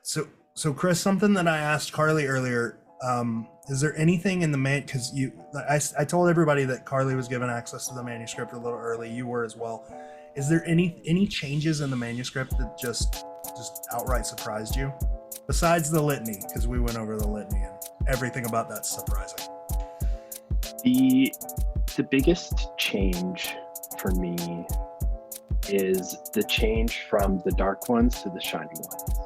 So Chris, something that I asked Carly earlier, is there anything in the because I told everybody that Carly was given access to the manuscript a little early. You were as well. Is there any changes in the manuscript that just outright surprised you, besides the litany? Because we went over the litany and everything about that's surprising. The the biggest change for me is the change from the dark ones to the shining ones.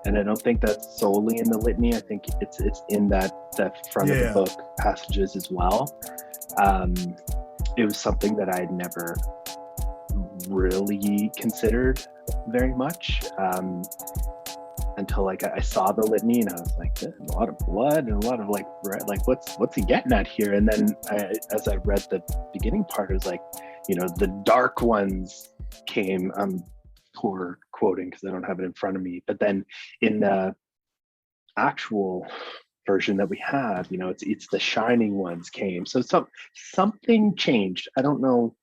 And I don't think that's solely in the litany. I think it's in that front of the book passages as well. It was something that I had never really considered very much until like I saw the litany and I was like, a lot of blood and a lot of like what's he getting at here? And then as I read the beginning part, it was like, the dark ones came. Poor quoting because I don't have it in front of me, but then in the actual version that we have, it's the shining ones came. So something changed. I don't know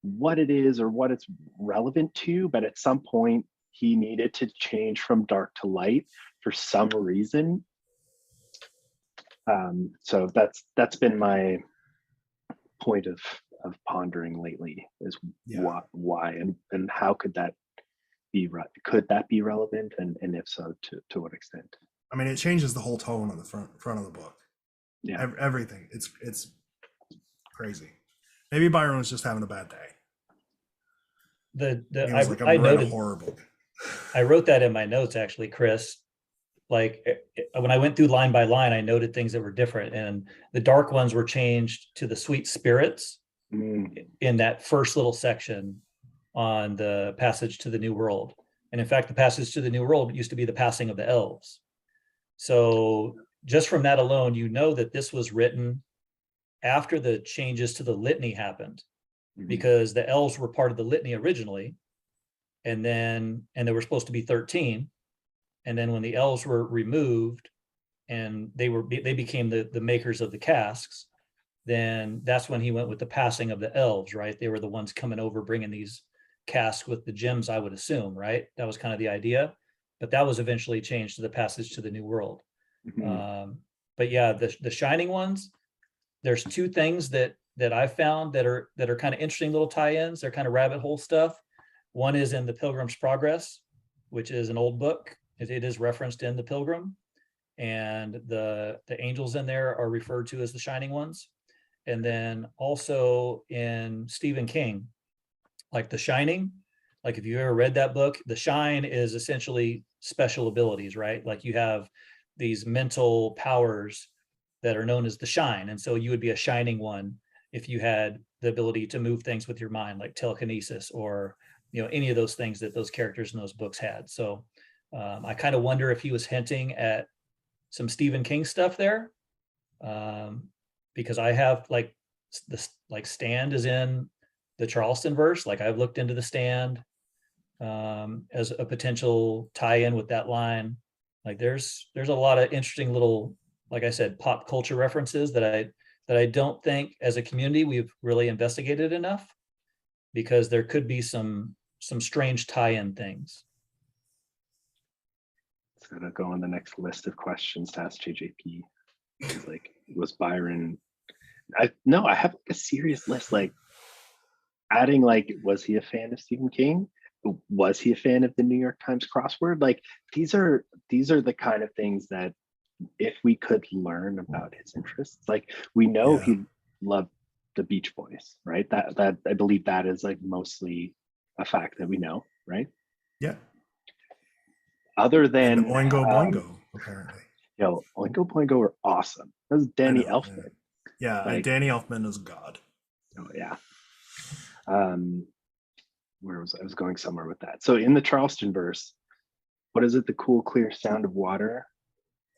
what it is or what it's relevant to, but at some point he needed to change from dark to light for some reason. So that's been my point of pondering lately is why and how could that be relevant, and if so, to what extent? I mean, it changes the whole tone of the front of the book. Yeah, everything. It's crazy. Maybe Byron was just having a bad day. I noted a horror book. I wrote that in my notes actually, Chris. Like when I went through line by line, I noted things that were different, and the dark ones were changed to the sweet spirits in that first little section on the passage to the New World. And in fact, the passage to the New World used to be the passing of the elves. So just from that alone, that this was written after the changes to the litany happened, because the elves were part of the litany originally, and there were supposed to be 13. And then when the elves were removed and they became the makers of the casks, then that's when he went with the passing of the elves, right? They were the ones coming over, bringing these casks with the gems, I would assume, right? That was kind of the idea, but that was eventually changed to the passage to the New World. But yeah, the shining ones, there's two things that I found that are kind of interesting little tie-ins. They're kind of rabbit hole stuff. One is in the Pilgrim's Progress, which is an old book. It is referenced in the Pilgrim, and the angels in there are referred to as the shining ones. And then also in Stephen King, like The Shining, like if you ever read that book, the shine is essentially special abilities, right? Like you have these mental powers that are known as the shine. And so you would be a shining one if you had the ability to move things with your mind, like telekinesis or, any of those things that those characters in those books had. So I kind of wonder if he was hinting at some Stephen King stuff there. Because I have Stand is in the Charleston verse. Like I've looked into the Stand as a potential tie-in with that line. Like there's a lot of interesting little, like I said, pop culture references that I don't think as a community we've really investigated enough, because there could be some strange tie-in things. It's gonna go on the next list of questions to ask JJP. It's like, was Byron? I have a serious list. Like adding, was he a fan of Stephen King? Was he a fan of the New York Times crossword? Like these are the kind of things that if we could learn about his interests, like we know he loved the Beach Boys, right? That I believe that is like mostly a fact that we know, right? Yeah. Other than and Oingo Boingo, apparently. Oingo Boingo were awesome. That was Danny Elfman. Yeah, Danny Elfman is God. Oh yeah. Where was I was going somewhere with that. So in the Charleston verse, what is it? The cool, clear sound of water,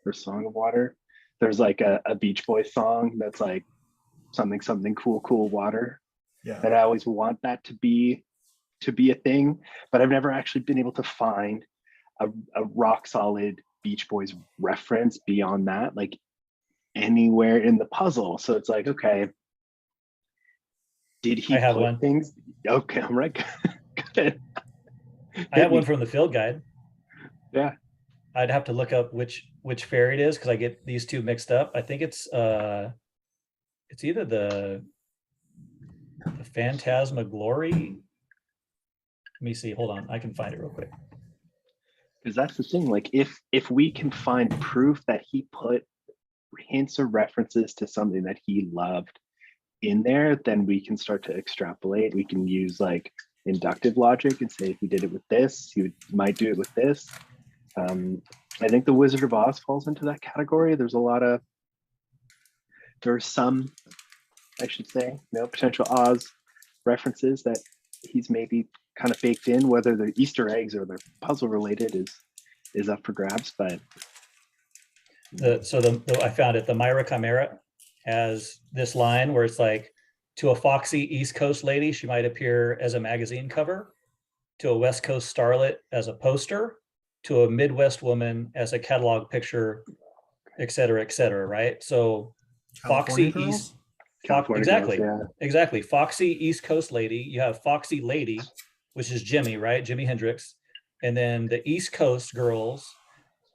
or song of water. There's like a Beach Boys song that's like something cool water. Yeah. And I always want that to be a thing, but I've never actually been able to find a rock solid Beach Boys reference beyond that, like anywhere in the puzzle. So it's like, okay, did he put one. Things? Okay, I'm right. Good. I have one from the field guide. Yeah. I'd have to look up which fairy it is because I get these two mixed up. I think it's either the Phantasmaglory. Let me see. Hold on, I can find it real quick. Because that's the thing. Like, if we can find proof that he put hints or references to something that he loved in there, then we can start to extrapolate. We can use like inductive logic and say, if he did it with this, might do it with this. I think the Wizard of Oz falls into that category. There's some, I should say, potential Oz references that he's maybe kind of baked in. Whether they're Easter eggs or they're puzzle related is up for grabs. But I found it. The Myra Chimera has this line where it's like, to a foxy East Coast lady, she might appear as a magazine cover. To a West Coast starlet as a poster. To a Midwest woman as a catalog picture, et cetera, right? So California foxy girls? exactly, girls, yeah. exactly. Foxy East Coast lady. You have foxy lady, which is Jimmy, right? Jimi Hendrix, and then the East Coast girls,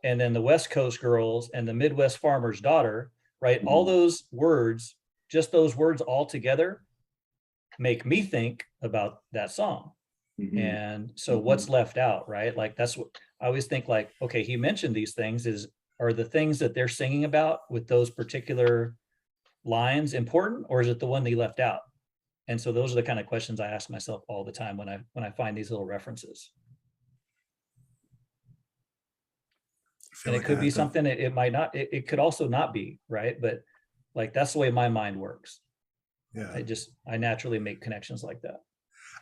and then the West Coast girls, and the Midwest farmer's daughter, right? All those words, just those words all together, make me think about that song. And so what's left out, right? Like, that's what I always think, like, okay, he mentioned these things, are the things that they're singing about with those particular lines important, or is it the one they left out? And so those are the kind of questions I ask myself all the time when I find these little references. And it could be something, it might not, it could also not be, right? But like, that's the way my mind works. Yeah. I naturally make connections like that.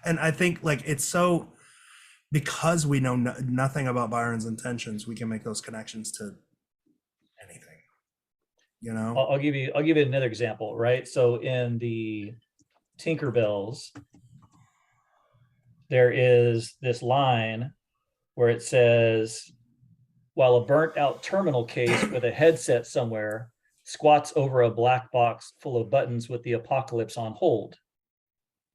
And I think like it's so, because we know nothing about Byron's intentions, we can make those connections to anything, you know? I'll give you another example, right? So in the Tinkerbells, there is this line where it says, while a burnt out terminal case with a headset somewhere squats over a black box full of buttons with the apocalypse on hold.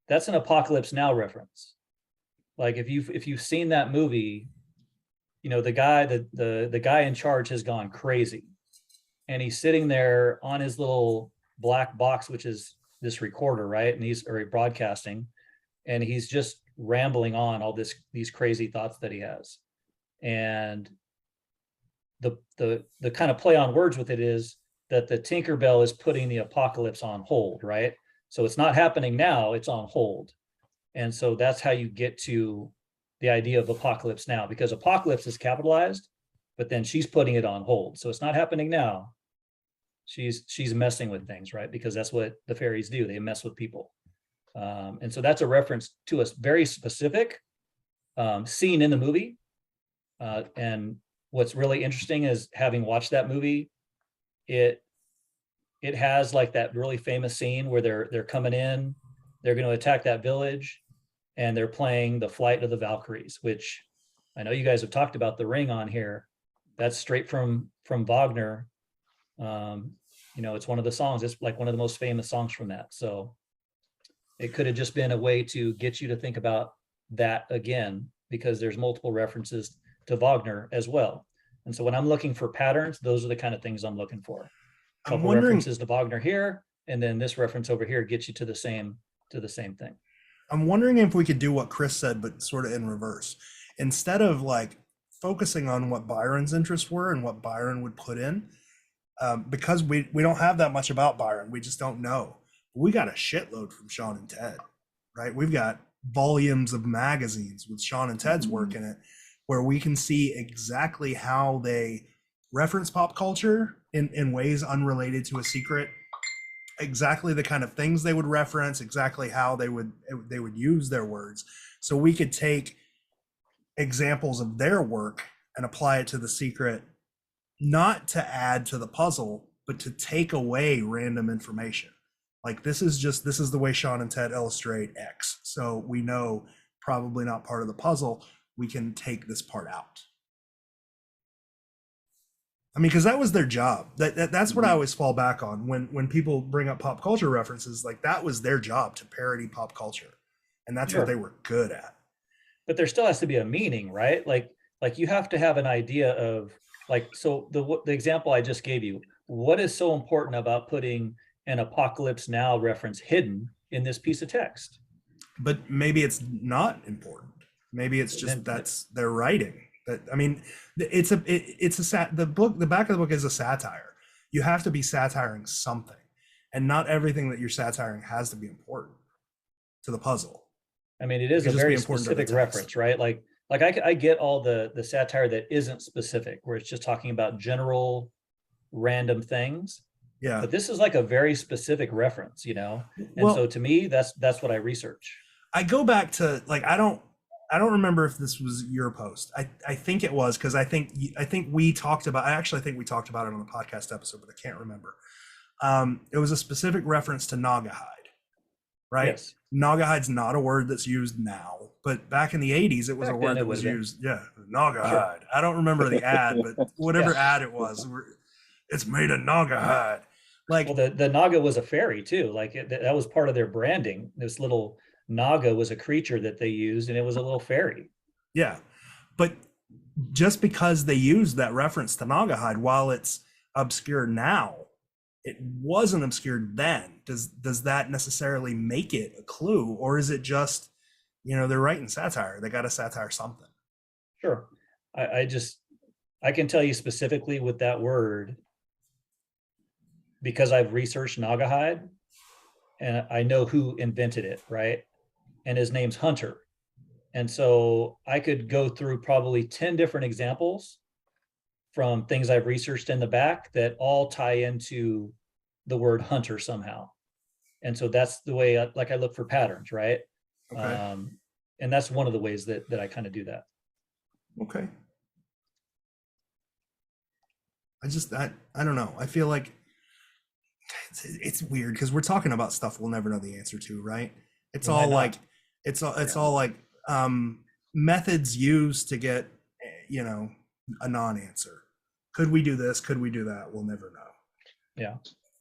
That's an Apocalypse Now reference. Like, if you've seen that movie, the guy in charge has gone crazy, and he's sitting there on his little black box, which is this recorder, right? And he's broadcasting, and he's just rambling on all these crazy thoughts that he has. And the kind of play on words with it is that the Tinkerbell is putting the apocalypse on hold, right? So it's not happening now, it's on hold. And so that's how you get to the idea of apocalypse now, because apocalypse is capitalized, but then she's putting it on hold. So it's not happening now. She's messing with things, right? Because that's what the fairies do. They mess with people. And so that's a reference to a very specific scene in the movie. And what's really interesting is, having watched that movie, it has like that really famous scene where they're coming in, they're going to attack that village, and they're playing the Flight of the Valkyries, which I know you guys have talked about The Ring on here. That's straight from Wagner. It's one of the songs. It's like one of the most famous songs from that. So it could have just been a way to get you to think about that again, because there's multiple references to Wagner as well. And so when I'm looking for patterns, those are the kind of things I'm looking for. A couple references to Wagner here, and then this reference over here gets you to the same thing. I'm wondering if we could do what Chris said, but sort of in reverse. Instead of like focusing on what Byron's interests were and what Byron would put in, because we don't have that much about Byron, we just don't know. We got a shitload from Sean and Ted, right? We've got volumes of magazines with Sean and Ted's work in it, where we can see exactly how they reference pop culture in ways unrelated to A Secret, exactly the kind of things they would reference, exactly how they would use their words. So we could take examples of their work and apply it to The Secret, not to add to the puzzle, but to take away random information. Like, this is the way Sean and Ted illustrate X. So we know probably not part of the puzzle. We can take this part out. I mean, because that was their job. That's what I always fall back on when people bring up pop culture references. Like, that was their job, to parody pop culture, and that's what they were good at. But there still has to be a meaning, right? Like you have to have an idea of Like, so the example I just gave you, what is so important about putting an Apocalypse Now reference hidden in this piece of text? But maybe it's not important. Maybe it's just Then that's their writing. That I mean, the book, the back of the book is a satire. You have to be satiring something, and not everything that you're satiring has to be important to the puzzle. I mean, it is It a could just be very important to the specific text. reference, right? Like I get all the satire that isn't specific, where it's just talking about general random things. Yeah. But this is like a very specific reference, you know? And Well, so to me, that's what I research. I go back to like I don't remember if this was your post. I think it was, because I think we talked about, I actually think we talked about it on the podcast episode, but I can't remember. It was a specific reference to Nagahide, right? Yes. Nagahide's not a word that's used now, but back in the 80s, it was Back a then word it that was would've been. used. Yeah, Nagahide. Sure. I don't remember the ad, but whatever Yeah. ad it was, it's made of Nagahide. Like, Well, the Naga was a fairy too. Like that was part of their branding. This little Naga was a creature that they used, and it was a little fairy. yeah, but just because they used that reference to Nagahide, while it's obscure now, it wasn't obscure then. Does that necessarily make it a clue, or is it just, they're writing satire? They got to satire something. Sure. I can tell you specifically with that word because I've researched Nagahide and I know who invented it, right? And his name's Hunter. And so I could go through probably 10 different examples from things I've researched in the back that all tie into the word hunter somehow. And so that's the way I look for patterns, right? Okay. And that's one of the ways that I kind of do that. Okay. I don't know. I feel like it's weird because we're talking about stuff we'll never know the answer to, right? It's We all might not. like it's all like methods used to get a non-answer. Could we do this? Could we do that? We'll never know. Yeah.